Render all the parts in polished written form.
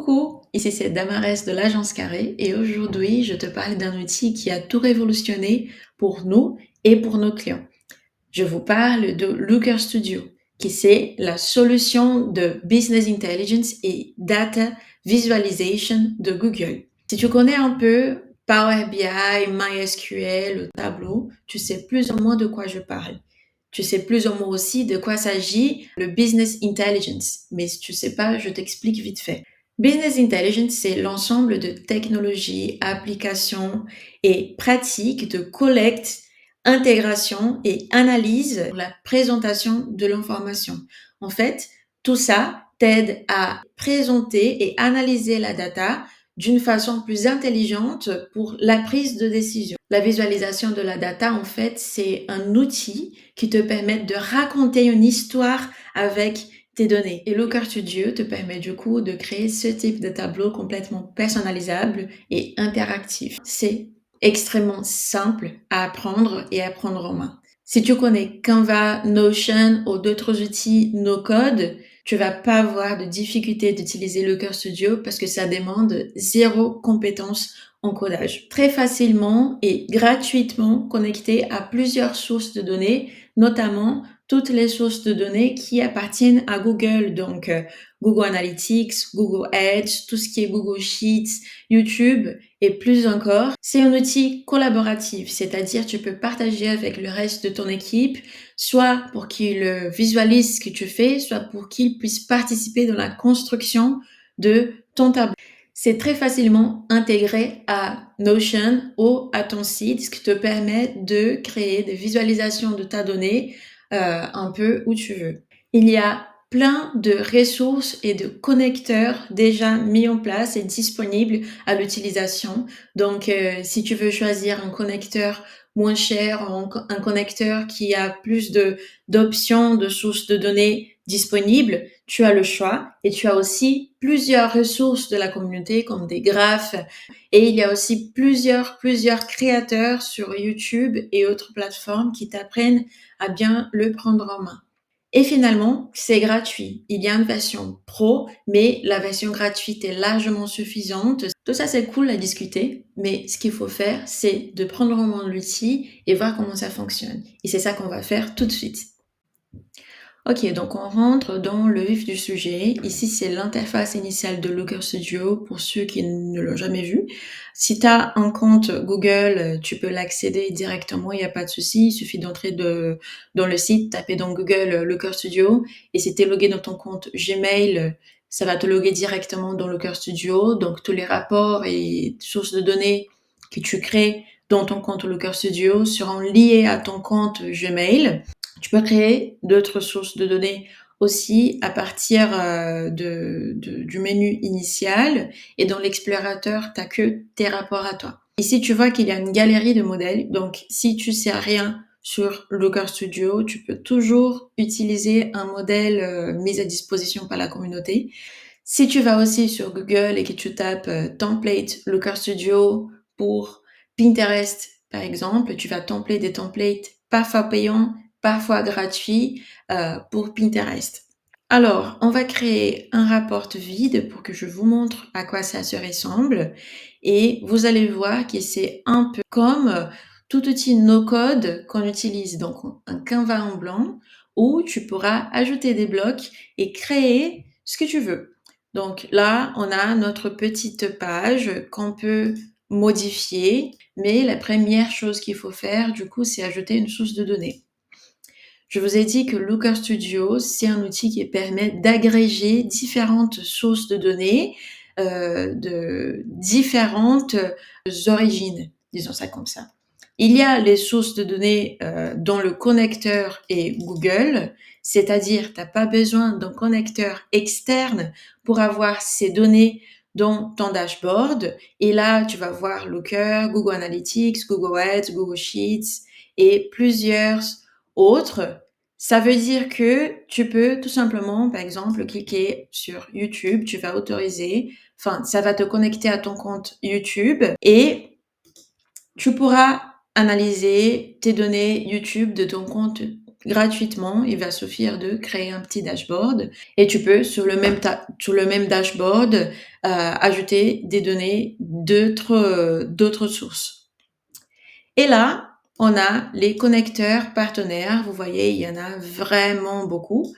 Coucou, ici c'est Damares de l'Agence Carré et aujourd'hui je te parle d'un outil qui a tout révolutionné pour nous et pour nos clients. Je vous parle de Looker Studio, qui c'est la solution de Business Intelligence et Data Visualization de Google. Si tu connais un peu Power BI, MySQL, Tableau, tu sais plus ou moins de quoi je parle. Tu sais plus ou moins aussi de quoi s'agit le Business Intelligence, mais si tu sais pas, je t'explique vite fait. Business Intelligence, c'est l'ensemble de technologies, applications et pratiques de collecte, intégration et analyse pour la présentation de l'information. En fait, tout ça t'aide à présenter et analyser la data d'une façon plus intelligente pour la prise de décision. La visualisation de la data, en fait, c'est un outil qui te permet de raconter une histoire avec tes données. Et Looker Studio te permet du coup de créer ce type de tableau complètement personnalisable et interactif. C'est extrêmement simple à apprendre et à prendre en main. Si tu connais Canva, Notion ou d'autres outils no-code, tu vas pas avoir de difficulté d'utiliser Looker Studio parce que ça demande zéro compétence en codage. Très facilement et gratuitement connecté à plusieurs sources de données, notamment toutes les sources de données qui appartiennent à Google, donc Google Analytics, Google Ads, tout ce qui est Google Sheets, YouTube et plus encore. C'est un outil collaboratif, c'est-à-dire tu peux partager avec le reste de ton équipe, soit pour qu'ils visualisent ce que tu fais, soit pour qu'ils puissent participer dans la construction de ton tableau. C'est très facilement intégré à Notion ou à ton site, ce qui te permet de créer des visualisations de ta donnée un peu où tu veux. Il y a plein de ressources et de connecteurs déjà mis en place et disponibles à l'utilisation. Donc, si tu veux choisir un connecteur moins cher, un connecteur qui a plus d'options, de sources de données disponibles, tu as le choix. Et tu as aussi plusieurs ressources de la communauté comme des graphes. Et il y a aussi plusieurs créateurs sur YouTube et autres plateformes qui t'apprennent à bien le prendre en main. Et finalement, c'est gratuit. Il y a une version pro, mais la version gratuite est largement suffisante. Tout ça, c'est cool à discuter, mais ce qu'il faut faire, c'est de prendre en main l'outil et voir comment ça fonctionne. Et c'est ça qu'on va faire tout de suite. Ok, donc on rentre dans le vif du sujet. Ici, c'est l'interface initiale de Looker Studio pour ceux qui ne l'ont jamais vu. Si tu as un compte Google, tu peux l'accéder directement, il n'y a pas de souci. Il suffit d'entrer dans le site, taper dans Google Looker Studio. Et si tu es logué dans ton compte Gmail, ça va te loguer directement dans Looker Studio. Donc tous les rapports et sources de données que tu crées dans ton compte Looker Studio seront liés à ton compte Gmail. Tu peux créer d'autres sources de données aussi à partir du menu initial et dans l'explorateur, tu n'as que tes rapports à toi. Ici, tu vois qu'il y a une galerie de modèles. Donc, si tu sais rien sur Looker Studio, tu peux toujours utiliser un modèle mis à disposition par la communauté. Si tu vas aussi sur Google et que tu tapes template Looker Studio pour Pinterest, par exemple, tu vas templater des templates parfois payants, parfois gratuits pour Pinterest. Alors, on va créer un rapport vide pour que je vous montre à quoi ça se ressemble. Et vous allez voir que c'est un peu comme tout outil no-code qu'on utilise. Donc, un Canva en blanc où tu pourras ajouter des blocs et créer ce que tu veux. Donc là, on a notre petite page qu'on peut modifier, mais la première chose qu'il faut faire, du coup, c'est ajouter une source de données. Je vous ai dit que Looker Studio, c'est un outil qui permet d'agréger différentes sources de données de différentes origines, disons ça comme ça. Il y a les sources de données dont le connecteur est Google, c'est-à-dire tu n'as pas besoin d'un connecteur externe pour avoir ces données dans ton dashboard. Et là, tu vas voir Looker, Google Analytics, Google Ads, Google Sheets et plusieurs autres. Ça veut dire que tu peux tout simplement, par exemple, cliquer sur YouTube, tu vas autoriser, ça va te connecter à ton compte YouTube et tu pourras analyser tes données YouTube de ton compte gratuitement, il va suffire de créer un petit dashboard et tu peux sur le même dashboard ajouter des données d'autres sources. Et là, on a les connecteurs partenaires. Vous voyez, il y en a vraiment beaucoup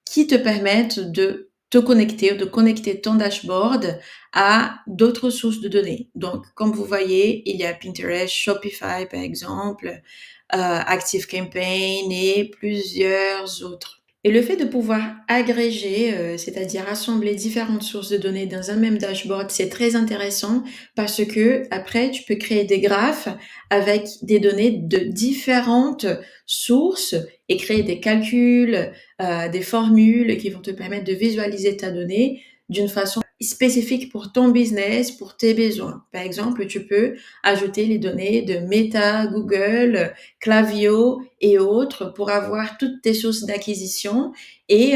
qui te permettent de te connecter ou de connecter ton dashboard à d'autres sources de données. Donc, comme vous voyez, il y a Pinterest, Shopify par exemple, ActiveCampaign et plusieurs autres. Et le fait de pouvoir agréger, c'est-à-dire rassembler différentes sources de données dans un même dashboard, c'est très intéressant parce que après, tu peux créer des graphes avec des données de différentes sources et créer des calculs, des formules qui vont te permettre de visualiser ta donnée d'une façon spécifique pour ton business, pour tes besoins. Par exemple, tu peux ajouter les données de Meta, Google, Klaviyo et autres pour avoir toutes tes sources d'acquisition et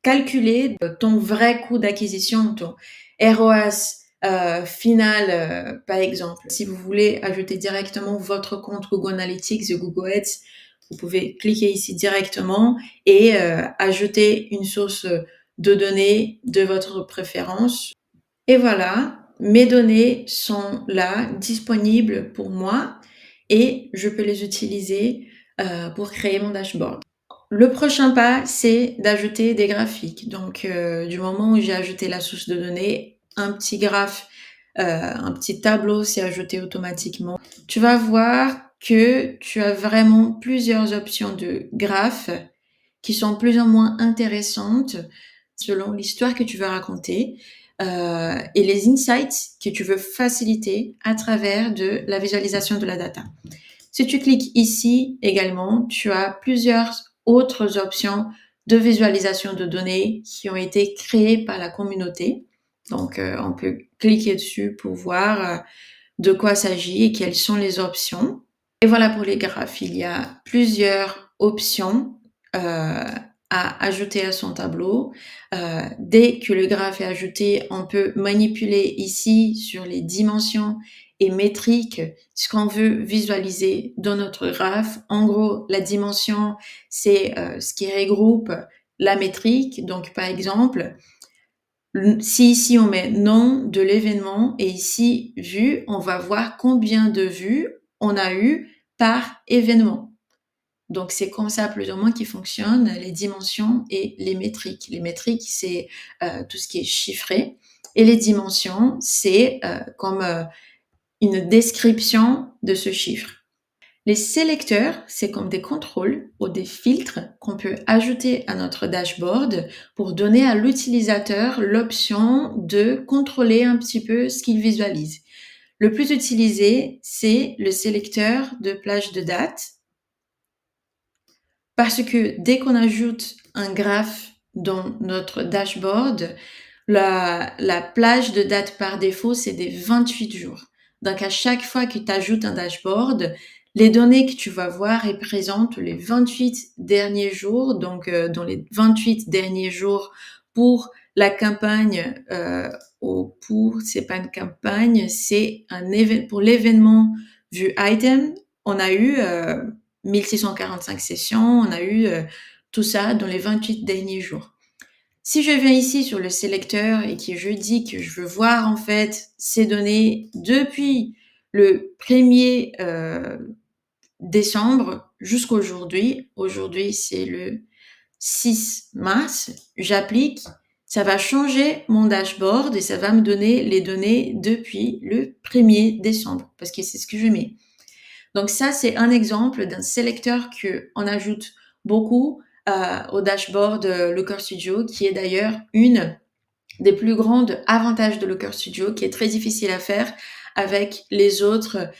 calculer ton vrai coût d'acquisition, ton ROAS final, par exemple. Si vous voulez ajouter directement votre compte Google Analytics et Google Ads, vous pouvez cliquer ici directement et ajouter une source de données de votre préférence. Et voilà, mes données sont là, disponibles pour moi et je peux les utiliser pour créer mon dashboard. Le prochain pas, c'est d'ajouter des graphiques. Donc, du moment où j'ai ajouté la source de données, un petit graphe, un petit tableau s'est ajouté automatiquement. Tu vas voir que tu as vraiment plusieurs options de graphes qui sont plus ou moins intéressantes selon l'histoire que tu veux raconter et les insights que tu veux faciliter à travers de la visualisation de la data. Si tu cliques ici également, tu as plusieurs autres options de visualisation de données qui ont été créées par la communauté. Donc, on peut cliquer dessus pour voir de quoi il s'agit et quelles sont les options. Et voilà pour les graphes. Il y a plusieurs options à ajouter à son tableau. Dès que le graphe est ajouté, on peut manipuler ici sur les dimensions et métriques ce qu'on veut visualiser dans notre graphe. En gros, la dimension, c'est ce qui regroupe la métrique. Donc, par exemple, si ici on met nom de l'événement et ici vue, on va voir combien de vues on a eu par événement. Donc, c'est comme ça plus ou moins qui fonctionnent les dimensions et les métriques. Les métriques, c'est tout ce qui est chiffré et les dimensions, c'est comme une description de ce chiffre. Les sélecteurs, c'est comme des contrôles ou des filtres qu'on peut ajouter à notre dashboard pour donner à l'utilisateur l'option de contrôler un petit peu ce qu'il visualise. Le plus utilisé, c'est le sélecteur de plage de date parce que dès qu'on ajoute un graphe dans notre dashboard, la plage de date par défaut, c'est des 28 jours. Donc, à chaque fois que tu ajoutes un dashboard, les données que tu vas voir représentent les 28 derniers jours. Donc, dans les 28 derniers jours pour la campagne, c'est pas une campagne, c'est un événement, pour l'événement vue item, on a eu 1645 sessions, on a eu tout ça dans les 28 derniers jours. Si je viens ici sur le sélecteur et que je dis que je veux voir en fait ces données depuis le 1er décembre jusqu'aujourd'hui, aujourd'hui c'est le 6 mars, j'applique, ça va changer mon dashboard et ça va me donner les données depuis le 1er décembre parce que c'est ce que je mets. Donc ça, c'est un exemple d'un sélecteur qu'on ajoute beaucoup au dashboard Looker Studio, qui est d'ailleurs une des plus grandes avantages de Looker Studio, qui est très difficile à faire avec les autres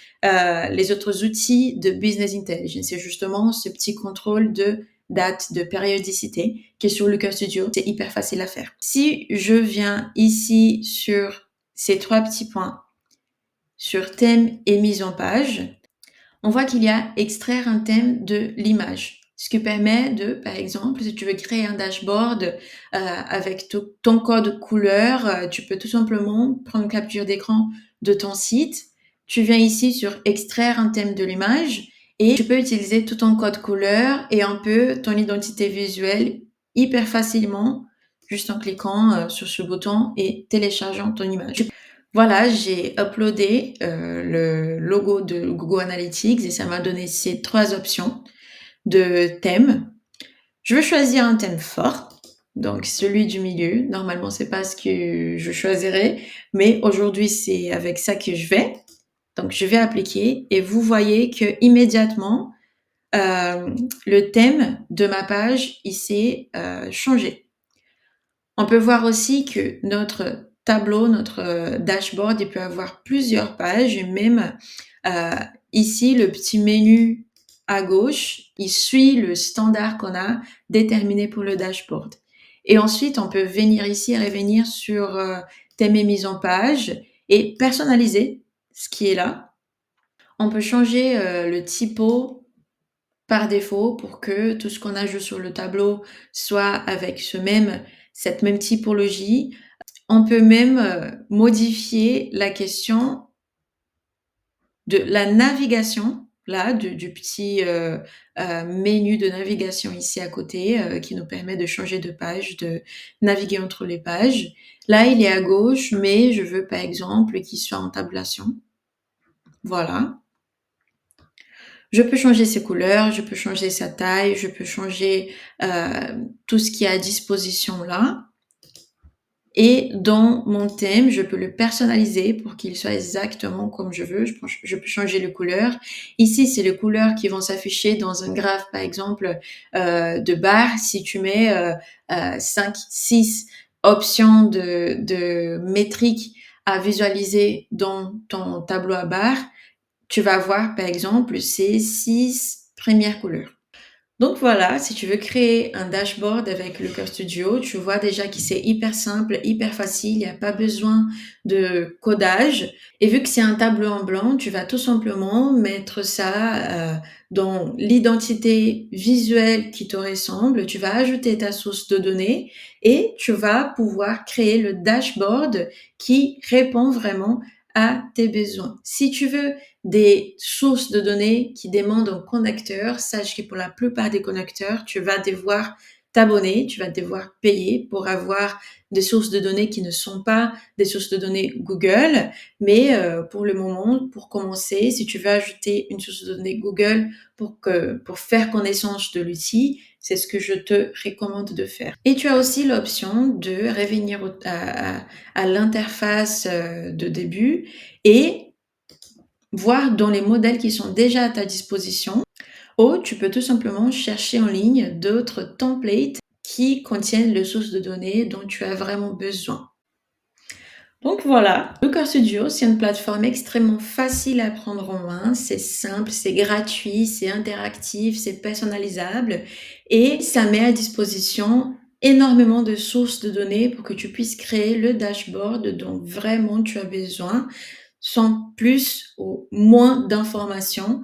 outils de Business Intelligence. C'est justement ce petit contrôle de date, de périodicité qui est sur Looker Studio. C'est hyper facile à faire. Si je viens ici sur ces 3 petits points, sur thème et mise en page, on voit qu'il y a extraire un thème de l'image. Ce qui permet de, par exemple, si tu veux créer un dashboard avec ton code couleur, tu peux tout simplement prendre une capture d'écran de ton site. Tu viens ici sur extraire un thème de l'image et tu peux utiliser tout ton code couleur et un peu ton identité visuelle hyper facilement, juste en cliquant sur ce bouton et téléchargeant ton image. Voilà, j'ai uploadé le logo de Google Analytics et ça m'a donné ces 3 options de thème. Je veux choisir un thème fort, donc celui du milieu. Normalement, c'est pas ce que je choisirais, mais aujourd'hui, c'est avec ça que je vais. Donc, je vais appliquer et vous voyez que immédiatement, le thème de ma page, il s'est changé. On peut voir aussi que notre tableau, notre dashboard, il peut avoir plusieurs pages et même ici, le petit menu à gauche, il suit le standard qu'on a déterminé pour le dashboard. Et ensuite, on peut venir ici, revenir sur thème et mise en page et personnaliser ce qui est là. On peut changer le typo par défaut pour que tout ce qu'on ajoute sur le tableau soit avec cette même typologie. On peut même modifier la question de la navigation, là, du petit menu de navigation ici à côté qui nous permet de changer de page, de naviguer entre les pages. Là, il est à gauche, mais je veux par exemple qu'il soit en tabulation. Voilà. Je peux changer ses couleurs, je peux changer sa taille, je peux changer tout ce qui est à disposition là. Et dans mon thème, je peux le personnaliser pour qu'il soit exactement comme je veux. Je peux changer les couleurs. Ici, c'est les couleurs qui vont s'afficher dans un graphe, par exemple, de barres. Si tu mets 5, 6 options de métriques à visualiser dans ton tableau à barres, tu vas voir, par exemple, ces 6 premières couleurs. Donc voilà, si tu veux créer un dashboard avec Looker Studio, tu vois déjà que c'est hyper simple, hyper facile, il n'y a pas besoin de codage. Et vu que c'est un tableau en blanc, tu vas tout simplement mettre ça dans l'identité visuelle qui te ressemble, tu vas ajouter ta source de données et tu vas pouvoir créer le dashboard qui répond vraiment à tes besoins. Si tu veux des sources de données qui demandent un connecteur, sache que pour la plupart des connecteurs, tu vas devoir t'abonner, tu vas devoir payer pour avoir des sources de données qui ne sont pas des sources de données Google. Mais pour le moment, pour commencer, si tu veux ajouter une source de données Google pour faire connaissance de l'outil, c'est ce que je te recommande de faire. Et tu as aussi l'option de revenir à l'interface de début et voir dans les modèles qui sont déjà à ta disposition, ou tu peux tout simplement chercher en ligne d'autres templates qui contiennent les sources de données dont tu as vraiment besoin. Donc voilà, Looker Studio, c'est une plateforme extrêmement facile à prendre en main, c'est simple, c'est gratuit, c'est interactif, c'est personnalisable et ça met à disposition énormément de sources de données pour que tu puisses créer le dashboard dont vraiment tu as besoin sans plus ou moins d'informations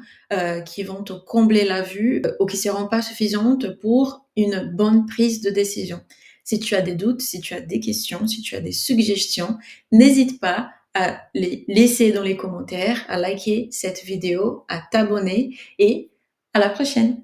qui vont te combler la vue ou qui ne seront pas suffisantes pour une bonne prise de décision. Si tu as des doutes, si tu as des questions, si tu as des suggestions, n'hésite pas à les laisser dans les commentaires, à liker cette vidéo, à t'abonner et à la prochaine.